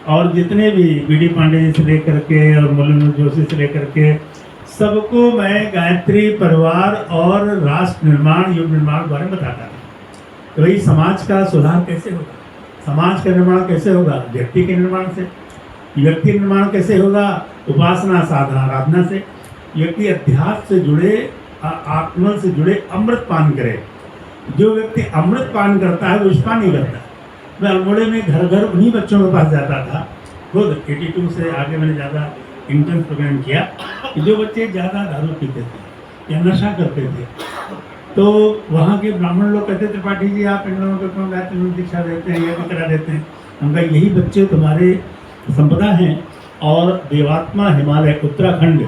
Speaker 1: और जितने भी बीडी पांडे जी से लेकर के और मुरलीधर जोशी से लेकर के सबको मैं गायत्री परिवार और राष्ट्र निर्माण, युग निर्माण के बारे में बताता था। तो भाई समाज का सुधार कैसे होगा, समाज का निर्माण कैसे होगा? व्यक्ति के निर्माण से। व्यक्ति निर्माण कैसे होगा? उपासना, साधना, आराधना से। व्यक्ति अध्यात्म से जुड़े, आत्मा से जुड़े, अमृत पान करे। जो व्यक्ति अमृत पान करता है वो विष पान नहीं करता। मैं अल्मोड़े में घर घर उन्हीं बच्चों के पास जाता था खुद। 82 से आगे मैंने ज़्यादा इंटर्न प्रोग्राम किया कि जो बच्चे ज़्यादा दारू पीते थे या नशा करते थे, तो वहाँ के ब्राह्मण लोग कहते, त्रिपाठी जी आप इन लोगों को क्यों गायत्री दीक्षा देते हैं या भी करा देते हैं? हम कहा यही बच्चे तुम्हारे संपदा हैं। और देवात्मा हिमालय उत्तराखंड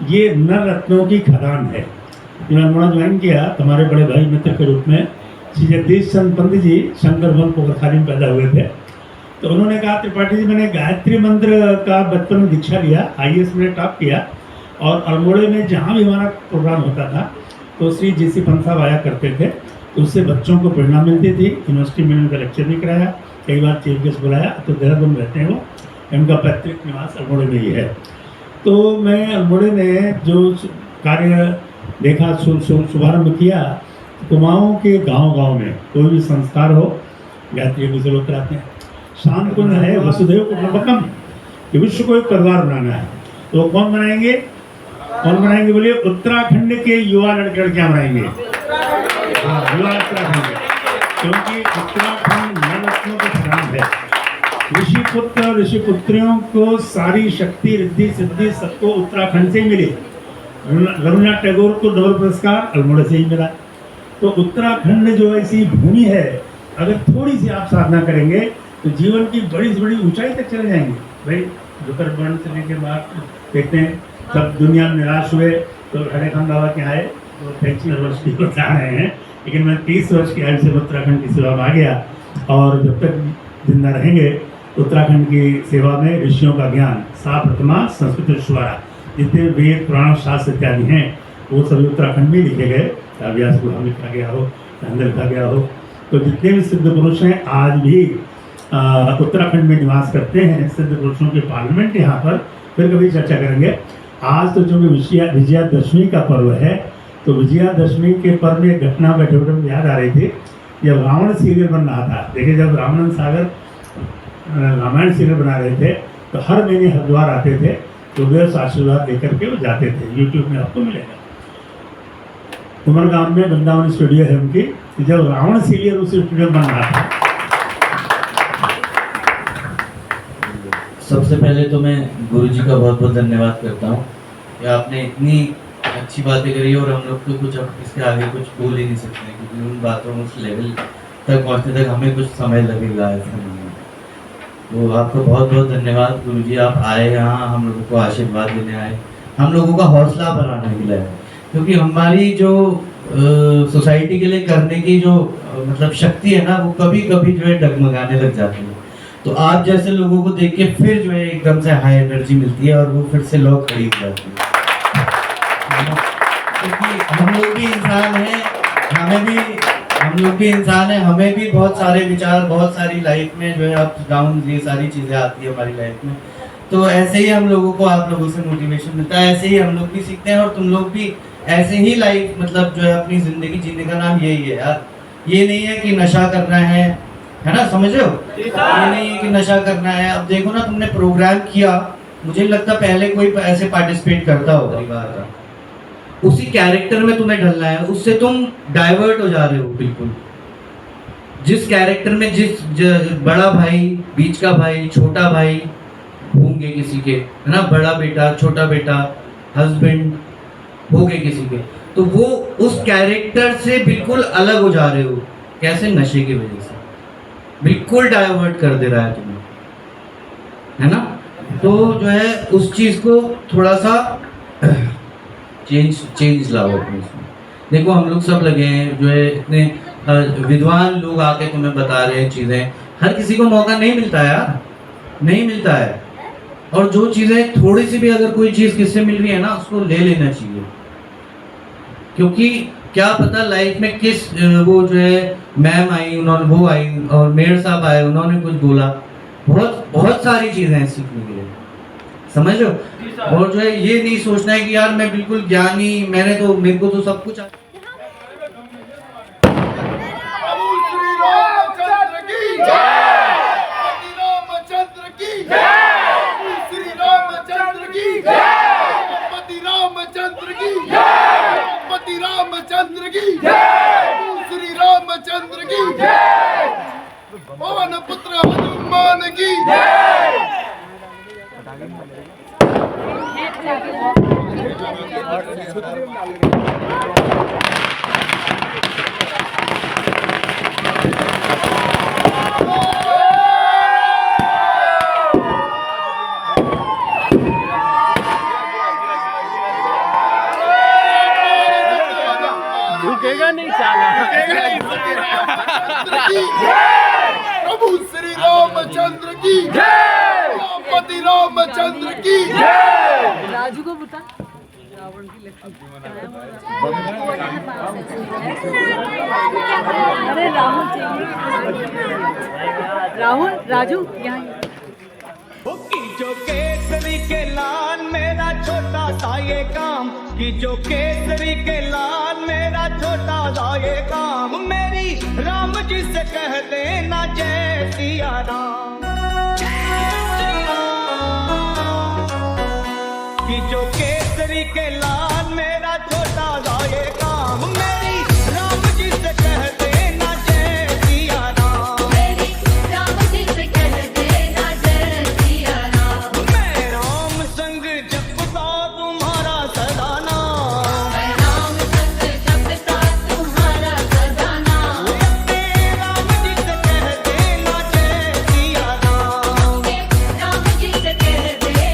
Speaker 1: ये नर रत्नों की खदान है। मैं अल्मोड़ा ज्वाइन किया तुम्हारे बड़े भाई मित्र के रूप में। श्री जगदीश चंद पंत जी शंकर भवन पोखरखाली में पैदा हुए थे, तो उन्होंने कहा त्रिपाठी जी मैंने गायत्री मंत्र का बचपन में दीक्षा लिया, IAS में टॉप किया, और अल्मोड़े में जहाँ भी हमारा प्रोग्राम होता था तो श्री JC पंत साहब आया करते थे, तो उससे बच्चों को प्रेरणा मिलती थी। यूनिवर्सिटी में उनका लेक्चर भी कराया, कई बार चीफ गेस्ट बुलाया। तो देहरादून रहते हैं वो, उनका पैतृक निवास अल्मोड़े में ही है। तो मैं अल्मोड़े में जो कार्य देखा, शुभारम्भ किया, कुमाऊँ के गांव-गांव में कोई भी संस्कार हो, गायत्री के लोग कराते हैं। शांत कुंज है, वसुधैव कुटुंबकम, ये विश्व को एक परिवार बनाना है। तो कौन बनाएंगे? कौन बनाएंगे बोलिए? उत्तराखंड के युवा लड़के लड़कियाँ बनाएंगे। हाँ, युवा उत्तराखंड के, क्योंकि उत्तराखंड नवरत्नों का खदान है। ऋषि पुत्र और ऋषि पुत्रियों को सारी शक्ति, रिद्धि, सिद्धि सबको उत्तराखंड से ही मिली। रवींद्रनाथ टैगोर को नोबेल पुरस्कार अल्मोड़ा से ही मिला। तो उत्तराखंड जो ऐसी भूमि है, अगर थोड़ी सी आप साधना करेंगे तो जीवन की बड़ी से बड़ी ऊंचाई तक चले जाएंगे। भाई जुकरबर्ग से लेके बाद देखते हैं सब दुनिया में निराश हुए, तो हरे खान बाबा के आए, तो 35 वर्ष की बता रहे हैं, लेकिन मैं 30 वर्ष की आयु से उत्तराखंड की सेवा में आ गया। और जब तक जिंदा रहेंगे उत्तराखंड की सेवा में ऋषियों का ज्ञान, सा प्रथमा संस्कृत ऋषिवारा, जितने वेद पुराण शास्त्र इत्यादि हैं वो सभी उत्तराखंड में लिखे गए। व्यास गुहा लिखा गया हो, नंदन लिखा गया हो, तो जितने भी सिद्ध पुरुष हैं आज भी उत्तराखंड में निवास करते हैं। सिद्ध पुरुषों के पार्लियामेंट यहाँ पर फिर कभी चर्चा करेंगे। आज तो जो विजयादशमी का पर्व है, तो विजयादशमी के पर्व में एक घटना बैठे बैठे याद आ रही थी। जब रावण सीरियल बन रहा था, देखिए जब रामानंद सागर रामायण सीरियल बना रहे थे, तो हर महीने हरिद्वार आते थे, तो वे आशीर्वाद लेकर के वो जाते थे। यूट्यूब में आपको मिलेगा। उमरगाम में वृंदावन स्टूडियो है उनकी। जब रावण सीरियल उस स्टूडियो में बन रहा था,
Speaker 3: सबसे पहले तो मैं गुरुजी का बहुत बहुत धन्यवाद करता हूँ कि आपने इतनी अच्छी बातें करी, और हम लोग तो कुछ अब इसके आगे कुछ बोल ही नहीं सकते, क्योंकि उन बातों उस लेवल तक पहुँचने तक हमें कुछ समय लगेगा। ऐसा नहीं है। तो आपका बहुत बहुत धन्यवाद गुरुजी, आप आए यहाँ, हम लोगों को आशीर्वाद देने आए, हम लोगों का हौसला बढ़ाने के लिए आए, क्योंकि हमारी जो सोसाइटी के लिए करने की जो मतलब शक्ति है ना, वो कभी कभी जो है डगमगाने लग जाती है। तो आप जैसे लोगों को देख के फिर जो है एकदम से हाई एनर्जी मिलती है, और वो फिर से लोग खरीद जाते हैं। क्योंकि हम लोग भी इंसान हैं, हमें भी बहुत सारे विचार, बहुत सारी लाइफ में जो है अप डाउन, ये सारी चीज़ें आती है हमारी लाइफ में। तो ऐसे ही हम लोगों को, आप लोगों से मोटिवेशन मिलता है, ऐसे ही हम लोग भी सीखते हैं, और तुम लोग भी ऐसे ही लाइफ मतलब जो है अपनी ज़िंदगी जीने का नाम यही है यार। ये नहीं है कि नशा करना है ना, समझ रहे हो? ये नहीं है कि नशा करना है। अब देखो ना, तुमने प्रोग्राम किया, मुझे नहीं लगता पहले कोई ऐसे पार्टिसिपेट करता होगा परिवार का। उसी कैरेक्टर में तुम्हें ढलना है, उससे तुम डाइवर्ट हो जा रहे हो बिल्कुल। जिस कैरेक्टर में बड़ा भाई, बीच का भाई, छोटा भाई होंगे किसी के, है ना, बड़ा बेटा, छोटा बेटा, हस्बैंड होंगे किसी के, तो वो उस कैरेक्टर से बिल्कुल अलग हो जा रहे हो। कैसे? नशे की वजह से बिल्कुल डाइवर्ट कर दे रहा है तुम्हें, है ना। तो जो है उस चीज़ को थोड़ा सा चेंज लाओ अपने इसमें। देखो हम लोग सब लगे हैं, जो है इतने विद्वान लोग आके तुम्हें बता रहे हैं चीज़ें। हर किसी को मौका नहीं मिलता है यार, नहीं मिलता है। और जो चीज़ें थोड़ी सी भी अगर कोई चीज़ किससे मिल रही है ना, उसको ले लेना चाहिए। क्योंकि क्या पता लाइफ में किस वो जो है मैम आई, उन्होंने वो आई और मेयर साहब आए, उन्होंने कुछ बोला, बहुत बहुत सारी चीज़ें हैं सीखने के लिए, समझ लो। और जो है ये नहीं सोचना है कि यार मैं बिल्कुल ज्ञानी, मेरे को तो सब कुछ
Speaker 13: रामचंद्र की जय, श्री रामचंद्र की जय, पवन पुत्र हनुमान की जय।
Speaker 4: रुकेगा नहीं साला,
Speaker 13: प्रभु श्री रामचंद्र की जय, रामपति रामचंद्र की जय।
Speaker 14: राजू को बता रावण की अरे राहुल राहुल राजू यहाँ
Speaker 11: जो केसरी के लाल मेरा छोटा सा ये काम, कि जो केसरी के लाल मेरा छोटा सा ये काम, मेरी राम जी से कह देना जय सिया राम। कि जो केसरी के लाल